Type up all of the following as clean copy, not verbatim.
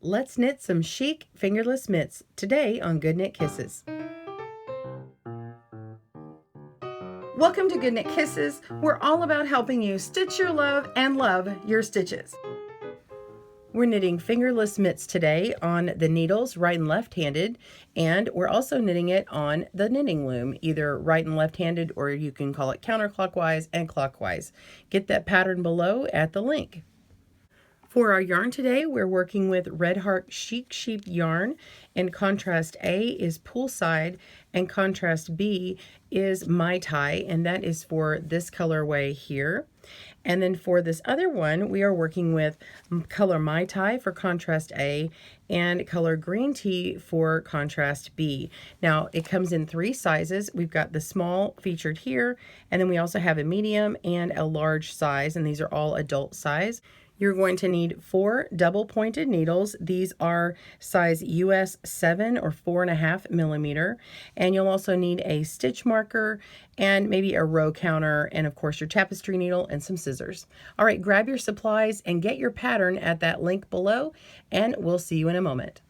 Let's knit some chic fingerless mitts today on Good Knit Kisses. Welcome to Good Knit Kisses. We're all about helping you stitch your love and love your stitches. We're knitting fingerless mitts today on the needles, right and left-handed, and we're also knitting it on the knitting loom, either right and left-handed, or you can call it counterclockwise and clockwise. Get that pattern below at the link. For our yarn today, we're working with Red Heart Chic Sheep yarn, and contrast A is poolside, and contrast B is Mai Tai, and that is for this colorway here. And then for this other one, we are working with color Mai Tai for contrast A and color Green Tea for contrast B. Now, it comes in 3 sizes. We've got the small featured here, and then we also have a medium and a large size, and these are all adult size. You're going to need 4 double pointed needles. These are size US 7 or 4.5 millimeter. And you'll also need a stitch marker and maybe a row counter, and of course your tapestry needle and some scissors. All right, grab your supplies and get your pattern at that link below, and we'll see you in a moment.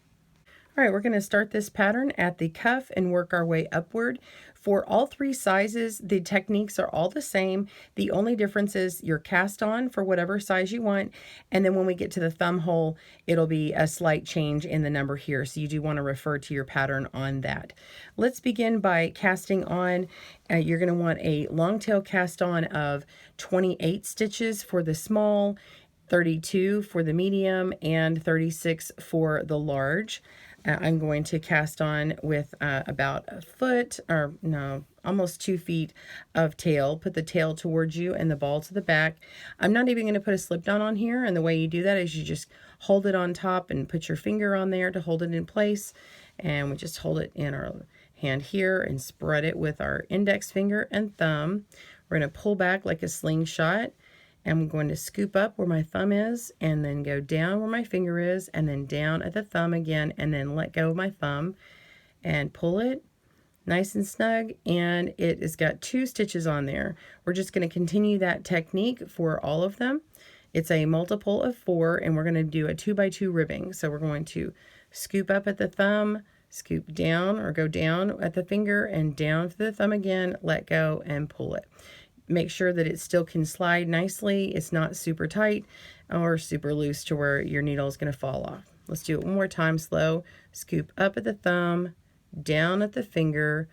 All right, we're going to start this pattern at the cuff and work our way upward. For all 3 sizes, the techniques are all the same. The only difference is your cast on for whatever size you want, and then when we get to the thumb hole, it'll be a slight change in the number here, so you do want to refer to your pattern on that. Let's begin by casting on. You're going to want a long tail cast on of 28 stitches for the small, 32 for the medium, and 36 for the large. I'm going to cast on with about a foot, or no, almost 2 feet of tail. Put the tail towards you and the ball to the back. I'm not even going to put a slip knot on here, and the way you do that is you just hold it on top and put your finger on there to hold it in place, and we just hold it in our hand here and spread it with our index finger and thumb. We're going to pull back like a slingshot. I'm going to scoop up where my thumb is, and then go down where my finger is, and then down at the thumb again, and then let go of my thumb and pull it nice and snug, and it has got 2 stitches on there. We're just going to continue that technique for all of them. It's a multiple of 4, and we're going to do a 2x2 ribbing. So we're going to scoop up at the thumb, scoop down or go down at the finger, and down to the thumb again, let go and pull it. Make sure that it still can slide nicely. It's not super tight or super loose to where your needle is going to fall off. Let's do it one more time slow. Scoop up at the thumb, down at the finger,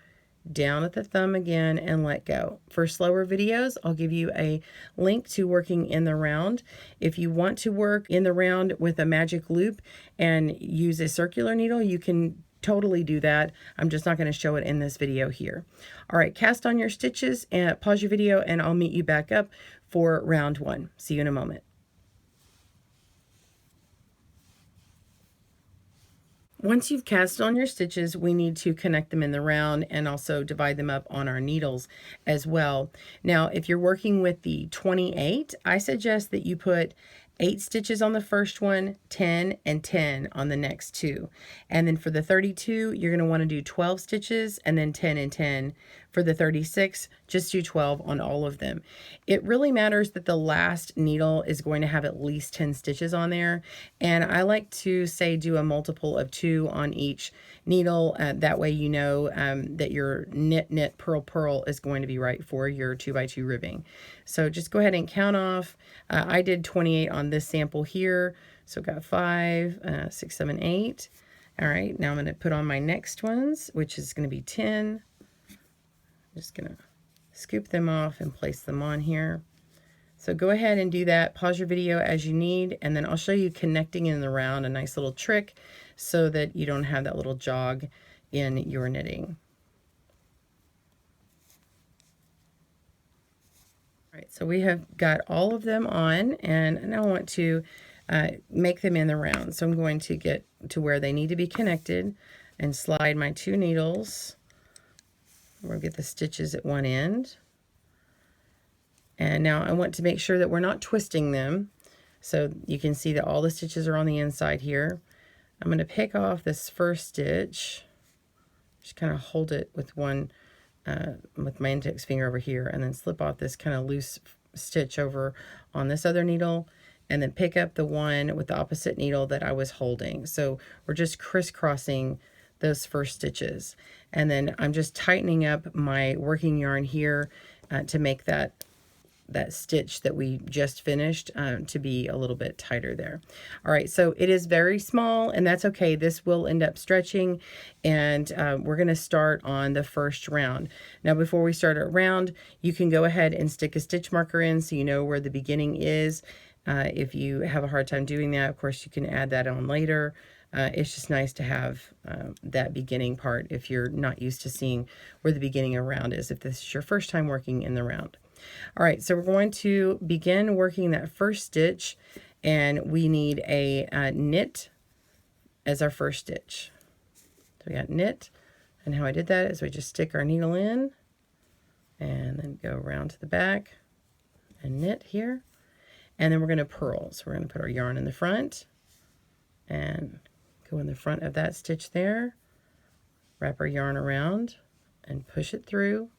down at the thumb again, and let go. For slower videos, I'll give you a link to working in the round. If you want to work in the round with a magic loop and use a circular needle, you can totally do that. I'm just not going to show it in this video here. All right, cast on your stitches and pause your video, and I'll meet you back up for round 1. See you in a moment. Once you've cast on your stitches, we need to connect them in the round and also divide them up on our needles as well. Now, if you're working with the 28, I suggest that you put 8 stitches on the first one, 10 and 10 on the next 2. And then for the 32, you're going to want to do 12 stitches and then 10 and 10. For the 36, just do 12 on all of them. It really matters that the last needle is going to have at least 10 stitches on there. And I like to say do a multiple of 2 on each needle. That way you know that your knit, knit, purl, purl is going to be right for your 2x2 ribbing. So just go ahead and count off. I did 28 on this sample here. So got 5, 6, 7, 8. All right, now I'm going to put on my next ones, which is going to be 10. Just gonna scoop them off and place them on here. So go ahead and do that. Pause your video as you need, and then I'll show you connecting in the round, a nice little trick so that you don't have that little jog in your knitting. All right, so we have got all of them on, and now I want to make them in the round. So I'm going to get to where they need to be connected and slide my 2 needles. We'll get the stitches at one end. And now I want to make sure that we're not twisting them. So you can see that all the stitches are on the inside here. I'm going to pick off this first stitch. Just kind of hold it with one, with my index finger over here, and then slip off this kind of loose stitch over on this other needle. and then pick up the one with the opposite needle that I was holding. So we're just crisscrossing those first stitches. And then I'm just tightening up my working yarn here to make that stitch that we just finished to be a little bit tighter there. All right, so it is very small, and that's okay. This will end up stretching, and we're going to start on the first round. Now, before we start a round, you can go ahead and stick a stitch marker in so you know where the beginning is. If you have a hard time doing that, of course, you can add that on later. It's just nice to have that beginning part if you're not used to seeing where the beginning of a round is, if this is your first time working in the round. All right, so we're going to begin working that first stitch, and we need a knit as our first stitch. So we got knit, and how I did that is we just stick our needle in and then go around to the back and knit here, and then we're going to purl. So we're going to put our yarn in the front and go in the front of that stitch there, wrap our yarn around and push it through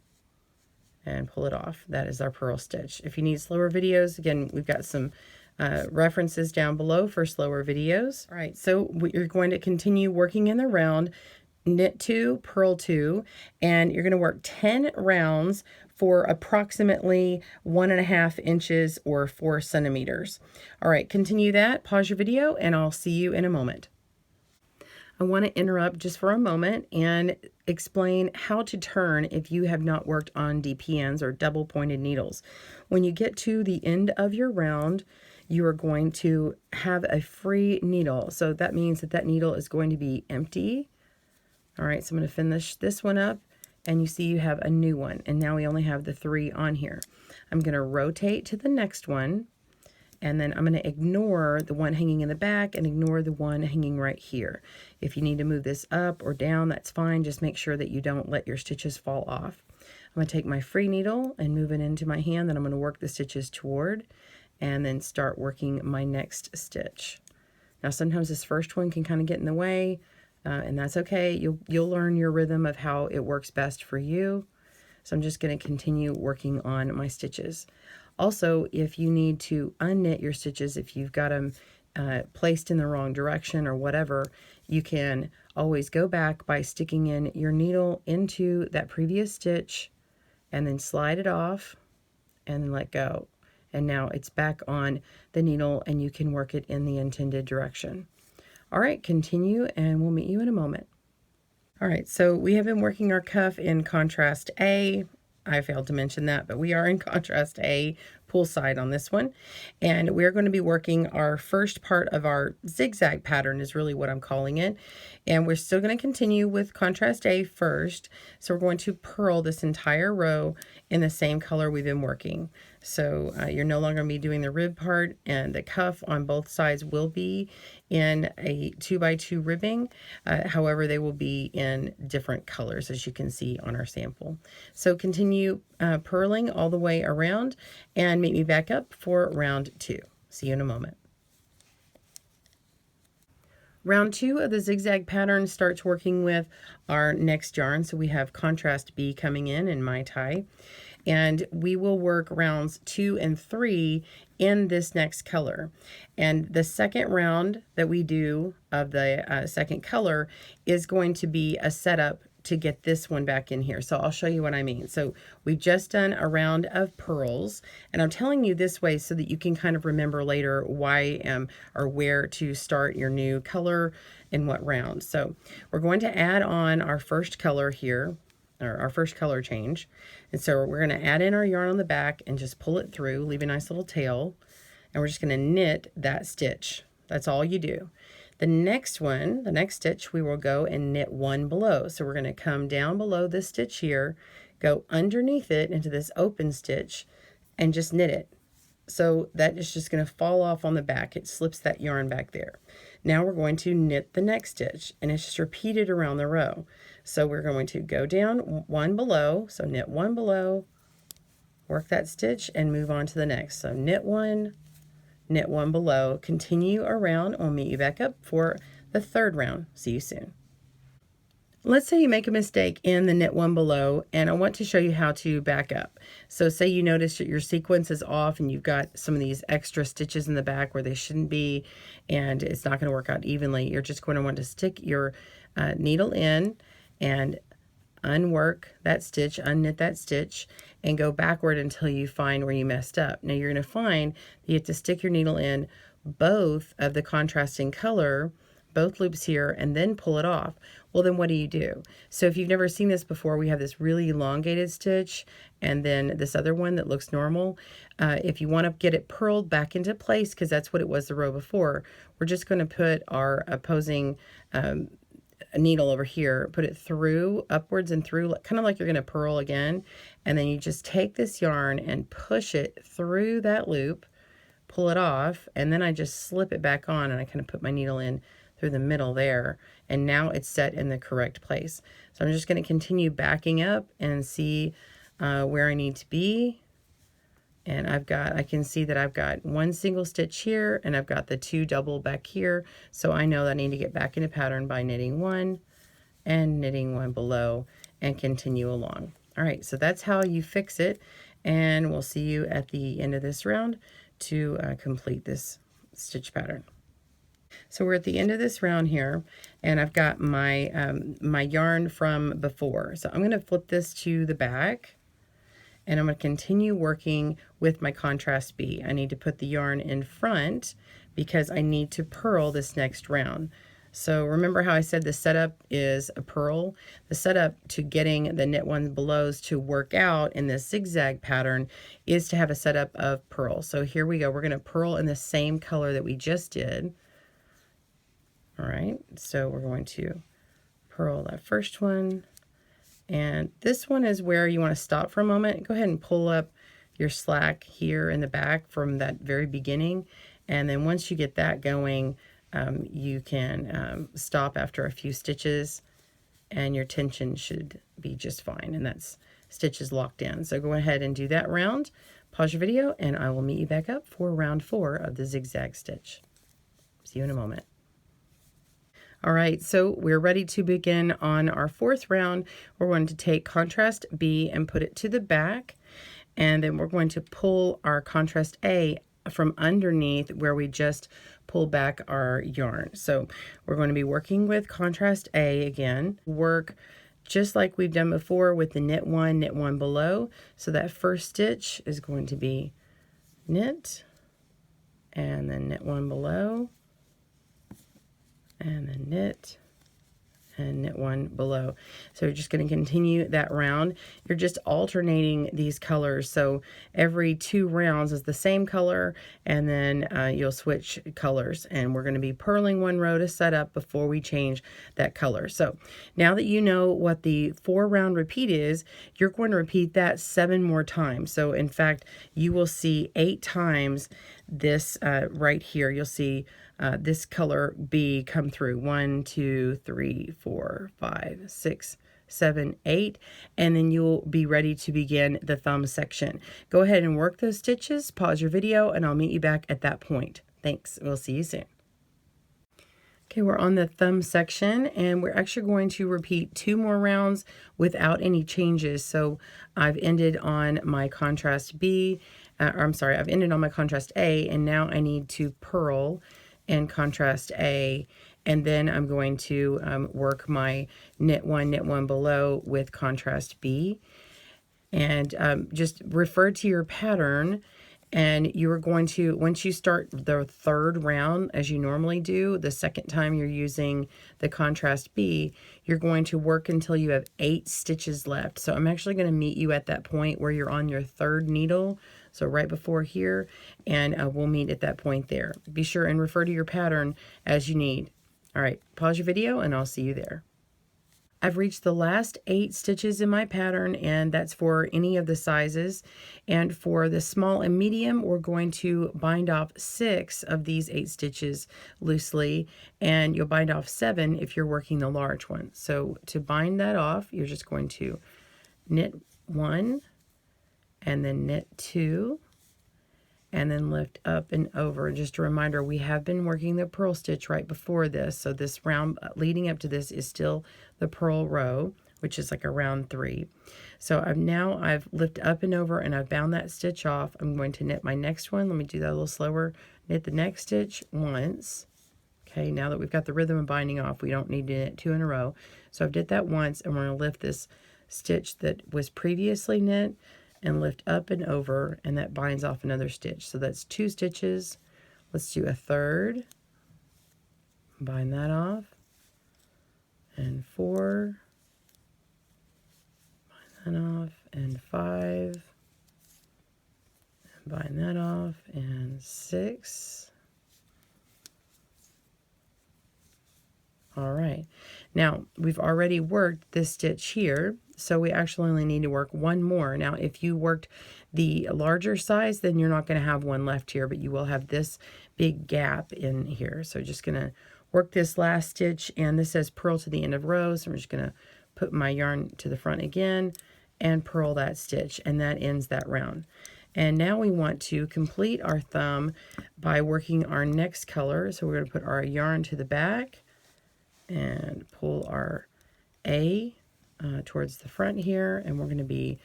and pull it off. That is our purl stitch. If you need slower videos, again, we've got some references down below for slower videos. All right, so you're going to continue working in the round, knit 2, purl 2, and you're going to work 10 rounds for approximately 1.5 inches or 4 centimeters. All right, continue that, pause your video, and I'll see you in a moment. I want to interrupt just for a moment and explain how to turn if you have not worked on DPNs or double pointed needles. When you get to the end of your round, you are going to have a free needle. So that means that that needle is going to be empty. All right, so I'm going to finish this one up, and you see you have a new one, and now we only have the 3 on here. I'm going to rotate to the next one, and then I'm going to ignore the one hanging in the back and ignore the one hanging right here. If you need to move this up or down, that's fine. Just make sure that you don't let your stitches fall off. I'm going to take my free needle and move it into my hand, and I'm going to work the stitches toward and then start working my next stitch. Now sometimes this first one can kind of get in the way, and that's okay. You'll learn your rhythm of how it works best for you. So I'm just going to continue working on my stitches. Also, if you need to unknit your stitches, if you've got them placed in the wrong direction or whatever, you can always go back by sticking in your needle into that previous stitch and then slide it off and then let go. And now it's back on the needle and you can work it in the intended direction. All right, continue and we'll meet you in a moment. All right, so we have been working our cuff in contrast A. I failed to mention that, but we are in contrast A, pull side on this one. And we're going to be working our first part of our zigzag pattern is really what I'm calling it. And we're still going to continue with contrast A first. So we're going to purl this entire row in the same color we've been working. So you're no longer going to be doing the rib part, and the cuff on both sides will be in a 2x2 ribbing. However, they will be in different colors, as you can see on our sample. So continue purling all the way around and meet me back up for round 2. See you in a moment. Round 2 of the zigzag pattern starts working with our next yarn. So we have contrast B coming in my tie. And we will work rounds 2 and 3 in this next color. And the second round that we do of the second color is going to be a setup to get this one back in here. So I'll show you what I mean. So we've just done a round of purls, and I'm telling you this way so that you can kind of remember later why or where to start your new color in what round. So we're going to add on our first color here, or our first color change. And so we're going to add in our yarn on the back and just pull it through, leave a nice little tail, and we're just going to knit that stitch. That's all you do. The next one, the next stitch, we will go and knit 1 below. So we're going to come down below this stitch here, go underneath it into this open stitch, and just knit it. So that is just going to fall off on the back. It slips that yarn back there. Now we're going to knit the next stitch, and it's just repeated around the row. So we're going to go down 1 below, so knit 1 below, work that stitch, and move on to the next. So knit 1, knit 1 below, continue around. I'll meet you back up for the third round. See you soon. Let's say you make a mistake in the knit one below, and I want to show you how to back up. So say you notice that your sequence is off and you've got some of these extra stitches in the back where they shouldn't be, and it's not going to work out evenly. You're just going to want to stick your needle in and unwork that stitch, unknit that stitch, and go backward until you find where you messed up. Now you're going to find that you have to stick your needle in both of the contrasting color, both loops here, and then pull it off. Well, then what do you do? So if you've never seen this before, we have this really elongated stitch and then this other one that looks normal. If you want to get it purled back into place, because that's what it was the row before, we're just going to put our opposing needle over here, put it through, upwards and through, kind of like you're going to purl again. And then you just take this yarn and push it through that loop, pull it off, and then I just slip it back on, and I kind of put my needle in through the middle there, and now it's set in the correct place. So I'm just going to continue backing up and see where I need to be. And I can see that I've got one single stitch here, and I've got the two double back here. So I know that I need to get back into pattern by knitting one and knitting one below and continue along. All right, so that's how you fix it. And we'll see you at the end of this round to complete this stitch pattern. So we're at the end of this round here, and I've got my my yarn from before. So I'm going to flip this to the back, and I'm going to continue working with my contrast B. I need to put the yarn in front because I need to purl this next round. So remember how I said the setup is a purl? The setup to getting the knit one belows to work out in this zigzag pattern is to have a setup of purl. So here we go. We're going to purl in the same color that we just did. All right, so we're going to purl that first one, and this one is where you want to stop for a moment. Go ahead and pull up your slack here in the back from that very beginning, and then once you get that going, you can stop after a few stitches, and your tension should be just fine, and that's stitches locked in. So go ahead and do that round, pause your video, and I will meet you back up for round 4 of the zigzag stitch. See you in a moment. All right, so we're ready to begin on our 4th round. We're going to take contrast B and put it to the back, and then we're going to pull our contrast A from underneath where we just pull back our yarn. So we're going to be working with contrast A again. Work just like we've done before with the knit one below. So that first stitch is going to be knit, and then knit one below, and then knit and knit one below. So you're just going to continue that round. You're just alternating these colors. So every 2 rounds is the same color, and then you'll switch colors. And we're going to be purling one row to set up before we change that color. So now that you know what the 4-round repeat is, you're going to repeat that 7 more times. So in fact, you will see 8 times this right here. You'll see this color B come through 1, 2, 3, 4, 5, 6, 7, 8, and then you'll be ready to begin the thumb section. Go ahead and work those stitches, pause your video, and I'll meet you back at that point. Thanks. We'll see you soon. Okay, we're on the thumb section, and we're actually going to repeat 2 more rounds without any changes. So I've ended on my contrast B, I've ended on my contrast A, and now I need to purl and contrast A, and then I'm going to work my knit one below with contrast B, and just refer to your pattern, and you are going to, once you start the 3rd round as you normally do, the 2nd time you're using the contrast B, you're going to work until you have 8 stitches left. So I'm actually going to meet you at that point where you're on your 3rd needle, so right before here, and we'll meet at that point there. Be sure and refer to your pattern as you need. All right, pause your video and I'll see you there. I've reached the last 8 stitches in my pattern, and that's for any of the sizes. And for the small and medium, we're going to bind off 6 of these 8 stitches loosely, and you'll bind off 7 if you're working the large one. So to bind that off, you're just going to knit 1, and then knit 2, and then lift up and over. Just a reminder, we have been working the purl stitch right before this, so this round leading up to this is still the purl row, which is like a round 3. So I've lifted up and over and I've bound that stitch off. I'm going to knit my next one. Let me do that a little slower. Knit the next stitch once. Okay, now that we've got the rhythm of binding off, we don't need to knit 2 in a row. So I've did that once, and we're going to lift this stitch that was previously knit and lift up and over, and that binds off another stitch. So that's 2 stitches. Let's do a third. Bind that off. And 4. Bind that off. And 5. Bind that off. And 6. All right, now we've already worked this stitch here, so we actually only need to work 1 more. Now, if you worked the larger size, then you're not going to have 1 left here, but you will have this big gap in here. So just going to work this last stitch, and this says purl to the end of row, so I'm just going to put my yarn to the front again and purl that stitch, and that ends that round. And now we want to complete our thumb by working our next color. So we're going to put our yarn to the back and pull our A towards the front here, and we're going to be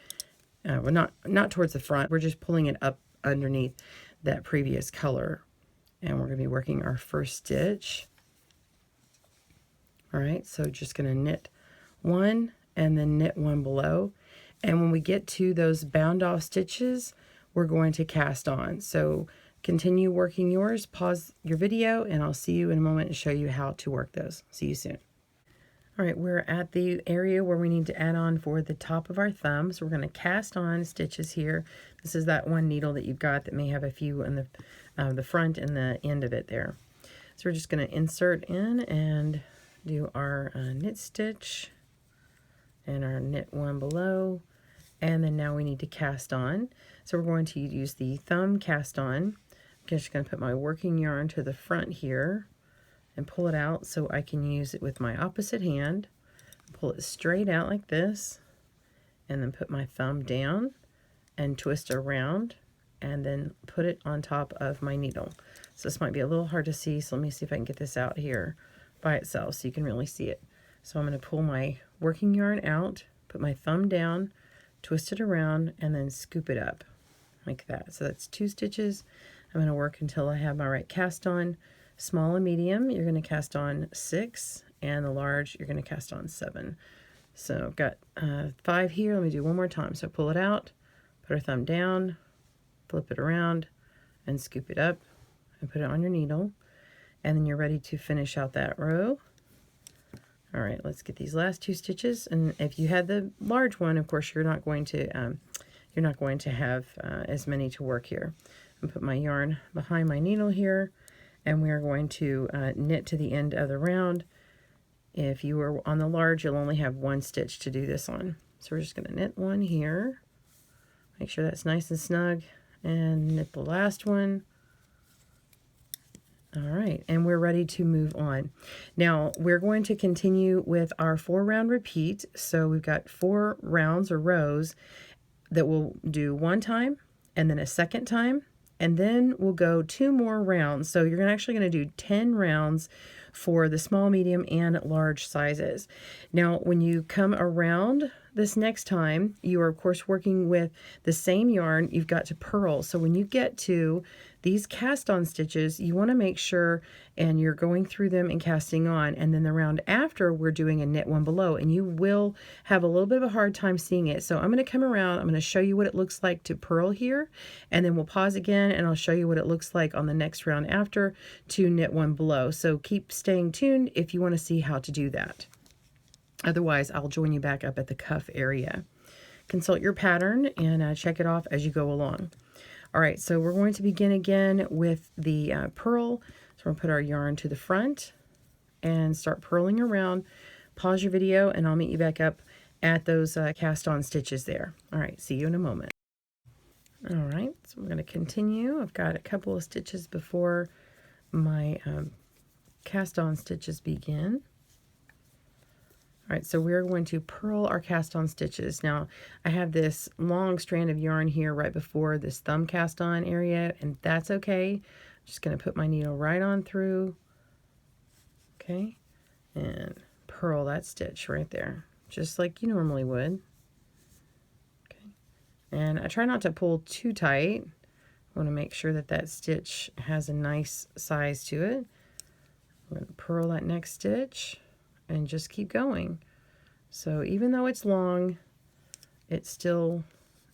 well, not towards the front, we're just pulling it up underneath that previous color, and we're going to be working our first stitch. All right, so just going to knit 1 and then knit 1 below, and when we get to those bound off stitches, we're going to cast on. So continue working yours, pause your video, and I'll see you in a moment and show you how to work those. See you soon. All right, we're at the area where we need to add on for the top of our thumb. So we're going to cast on stitches here. This is that one needle that you've got that may have a few in the front and the end of it there. So we're just going to insert in and do our knit stitch and our knit 1 below. And then now we need to cast on. So we're going to use the thumb cast on. I'm just going to put my working yarn to the front here and pull it out so I can use it with my opposite hand. Pull it straight out like this, and then put my thumb down and twist around, and then put it on top of my needle. So this might be a little hard to see, so let me see if I can get this out here by itself so you can really see it. So I'm going to pull my working yarn out, put my thumb down, twist it around, and then scoop it up like that. So that's 2 stitches. I'm going to work until I have my right cast on. Small and medium, you're going to cast on 6, and the large, you're going to cast on 7. So I've got 5 here. Let me do one more time. So pull it out, put our thumb down, flip it around, and scoop it up, and put it on your needle. And then you're ready to finish out that row. All right, let's get these last 2 stitches. And if you had the large one, of course, you're not going to have as many to work here. I'm put my yarn behind my needle here, and we are going to knit to the end of the round. If you were on the large, you'll only have 1 stitch to do this on. So we're just going to knit 1 here, make sure that's nice and snug, and knit the last one. All right, and we're ready to move on. Now we're going to continue with our 4-round repeat. So we've got 4 rounds or rows that we'll do 1 time, and then a 2nd time, and then we'll go 2 more rounds. So you're actually going to do 10 rounds for the small, medium, and large sizes. Now, when you come around this next time, you are, of course, working with the same yarn. You've got to purl. So when you get to these cast-on stitches, you want to make sure, and you're going through them and casting on, and then the round after, we're doing a knit 1 below, and you will have a little bit of a hard time seeing it. So I'm going to come around, I'm going to show you what it looks like to purl here, and then we'll pause again, and I'll show you what it looks like on the next round after to knit 1 below. So keep staying tuned if you want to see how to do that. Otherwise, I'll join you back up at the cuff area. Consult your pattern and check it off as you go along. All right, so we're going to begin again with the purl. So we're going to put our yarn to the front and start purling around. Pause your video, and I'll meet you back up at those cast-on stitches there. All right, see you in a moment. All right, so we're going to continue. I've got a couple of stitches before my cast-on stitches begin. right, so we're going to purl our cast on stitches. Now I have this long strand of yarn here right before this thumb cast on area, and that's okay. I'm just going to put my needle right on through, okay, and purl that stitch right there, just like you normally would. Okay, and I try not to pull too tight. I want to make sure that that stitch has a nice size to it. I'm going to purl that next stitch and just keep going. So even though it's long, it still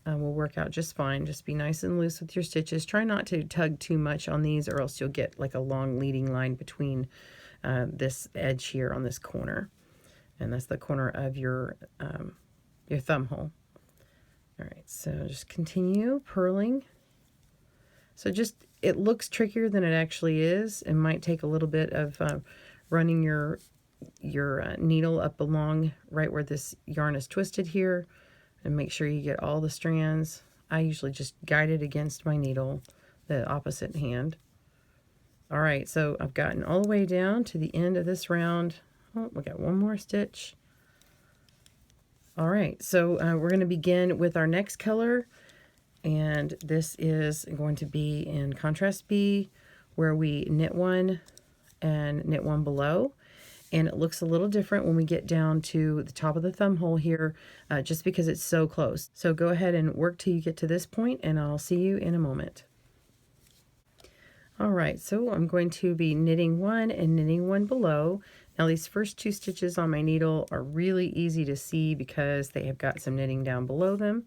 will work out just fine. Just be nice and loose with your stitches. Try not to tug too much on these, or else you'll get like a long leading line between this edge here on this corner, and that's the corner of your thumb hole. All right, so just continue purling. So just, it looks trickier than it actually is. It might take a little bit of running your needle up along right where this yarn is twisted here, and make sure you get all the strands. I usually just guide it against my needle, the opposite hand. All right, so I've gotten all the way down to the end of this round. Oh, we got one more stitch. All right, so we're going to begin with our next color. And this is going to be in contrast B, where we knit one and knit one below. And it looks a little different when we get down to the top of the thumb hole here, just because it's so close. So go ahead and work till you get to this point, and I'll see you in a moment. All right, so I'm going to be knitting one and knitting one below. Now these first two stitches on my needle are really easy to see because they have got some knitting down below them,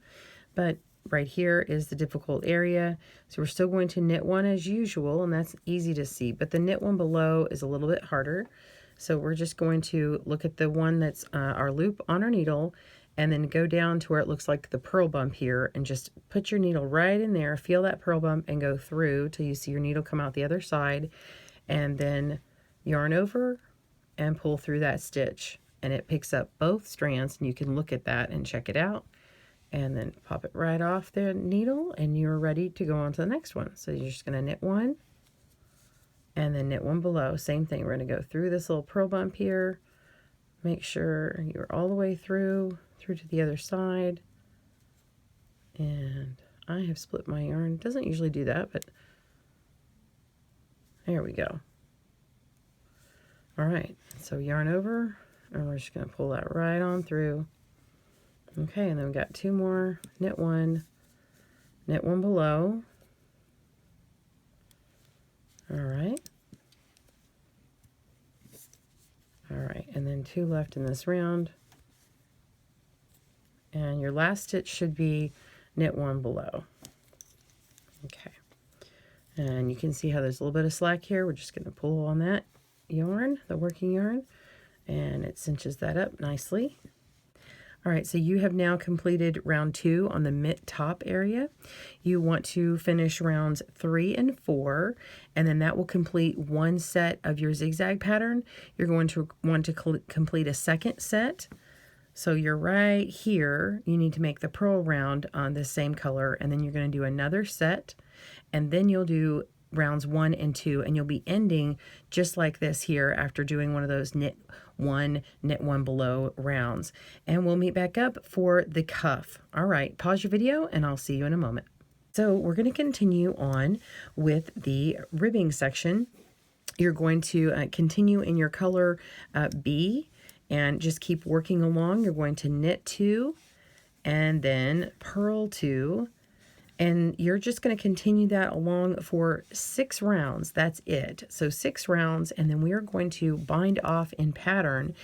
but right here is the difficult area. So we're still going to knit one as usual, and that's easy to see, but the knit one below is a little bit harder. So we're just going to look at the one that's our loop on our needle, and then go down to where it looks like the purl bump here, and just put your needle right in there, feel that purl bump, and go through till you see your needle come out the other side, and then yarn over and pull through that stitch, and it picks up both strands, and you can look at that and check it out. And then pop it right off the needle, and you're ready to go on to the next one. So you're just going to knit one and then knit one below. Same thing, we're going to go through this little purl bump here. Make sure you're all the way through to the other side. And I have split my yarn. It doesn't usually do that, but there we go. All right, so yarn over, and we're just going to pull that right on through. Okay, and then we've got two more. Knit one below. All right, and then two left in this round. And your last stitch should be knit one below. Okay, and you can see how there's a little bit of slack here. We're just going to pull on that yarn, the working yarn, and it cinches that up nicely. All right, so you have now completed round 2 on the mitt top area. You want to finish rounds 3 and 4, and then that will complete one set of your zigzag pattern. You're going to want to complete a second set. So you're right here, you need to make the purl round on the same color, and then you're going to do another set, and then you'll do rounds 1 and 2, and you'll be ending just like this here after doing one of those knit one below rounds. And we'll meet back up for the cuff. All right, pause your video and I'll see you in a moment. So we're going to continue on with the ribbing section. You're going to continue in your color B and just keep working along. You're going to knit 2 and then purl 2. And you're just going to continue that along for 6 rounds. That's it. So 6 rounds, and then we are going to bind off in pattern.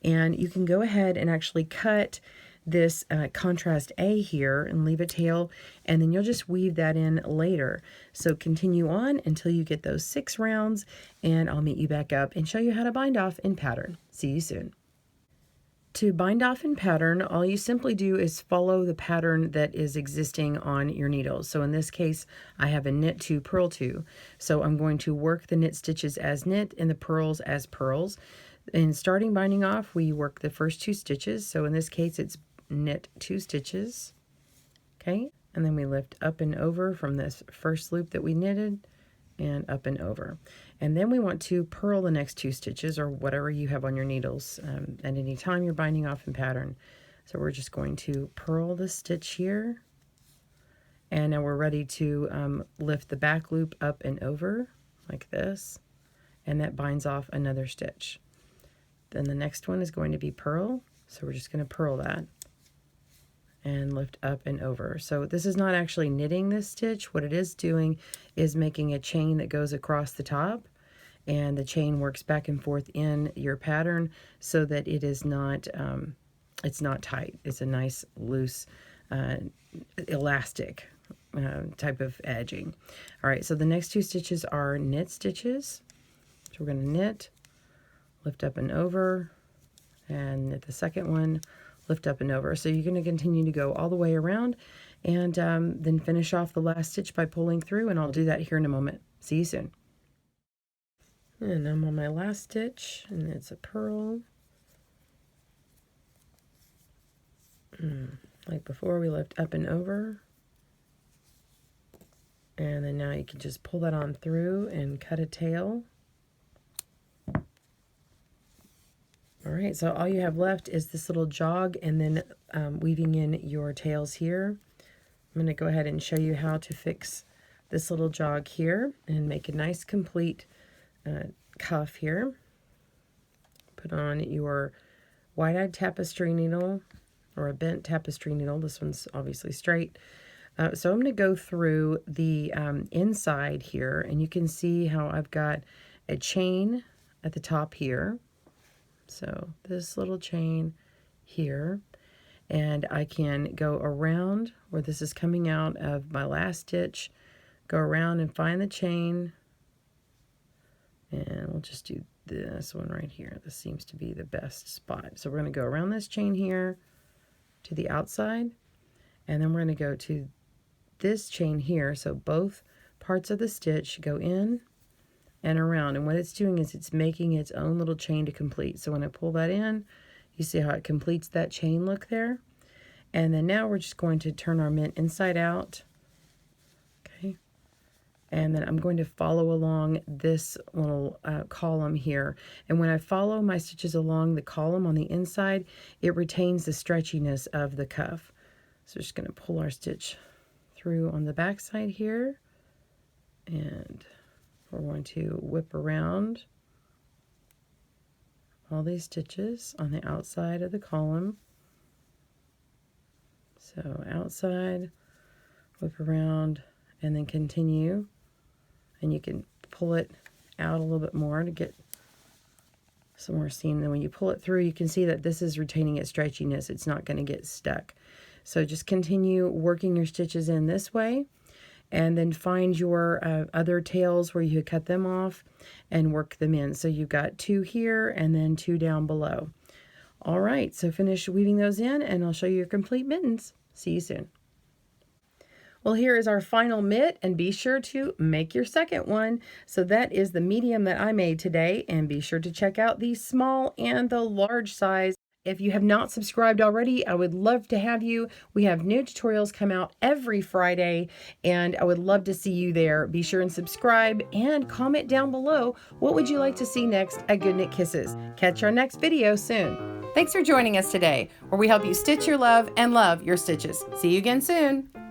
And you can go ahead and actually cut this contrast A here and leave a tail, and then you'll just weave that in later. So continue on until you get those 6 rounds, and I'll meet you back up and show you how to bind off in pattern. See you soon. To bind off in pattern, all you simply do is follow the pattern that is existing on your needles. So in this case, I have a knit 2, purl 2. So I'm going to work the knit stitches as knit and the purls as purls. In starting binding off, we work the first 2 stitches. So in this case, it's knit 2 stitches. Okay, and then we lift up and over from this first loop that we knitted, and up and over. And then we want to purl the next 2 stitches, or whatever you have on your needles at any time you're binding off in pattern. So we're just going to purl the stitch here. And now we're ready to lift the back loop up and over like this. And that binds off another stitch. Then the next one is going to be purl. So we're just going to purl that and lift up and over. So this is not actually knitting this stitch. What it is doing is making a chain that goes across the top, and the chain works back and forth in your pattern so that it is not, it's not tight. It's a nice loose elastic type of edging. All right, so the next 2 stitches are knit stitches. So we're going to knit, lift up and over, and knit the second one, lift up and over. So you're going to continue to go all the way around, and then finish off the last stitch by pulling through, and I'll do that here in a moment. See you soon. And I'm on my last stitch, and it's a purl. Like before, we lift up and over. And then now you can just pull that on through and cut a tail. All right, so all you have left is this little jog, and then weaving in your tails here. I'm going to go ahead and show you how to fix this little jog here and make a nice complete cuff here. Put on your wide-eyed tapestry needle, or a bent tapestry needle. This one's obviously straight. So I'm going to go through the inside here, and you can see how I've got a chain at the top here. So this little chain here, and I can go around where this is coming out of my last stitch, go around and find the chain, and we'll just do this one right here. This seems to be the best spot. So we're going to go around this chain here to the outside, and then we're going to go to this chain here. So both parts of the stitch go in and around, and what it's doing is it's making its own little chain to complete. So when I pull that in, you see how it completes that chain look there. And then now we're just going to turn our mint inside out. Okay, and then I'm going to follow along this little column here, and when I follow my stitches along the column on the inside, it retains the stretchiness of the cuff. So we're just going to pull our stitch through on the back side here, and we're going to whip around all these stitches on the outside of the column. So outside, whip around, and then continue. And you can pull it out a little bit more to get some more seam. Then when you pull it through, you can see that this is retaining its stretchiness. It's not going to get stuck. So just continue working your stitches in this way, and then find your other tails where you cut them off and work them in. So you've got 2 here and then 2 down below. All right, so finish weaving those in, and I'll show you your complete mittens. See you soon. Well, here is our final mitt, and be sure to make your second one. So that is the medium that I made today, and be sure to check out the small and the large size. If you have not subscribed already, I would love to have you. We have new tutorials come out every Friday, and I would love to see you there. Be sure and subscribe and comment down below, what would you like to see next at Good Knit Kisses? Catch our next video soon. Thanks for joining us today, where we help you stitch your love and love your stitches. See you again soon.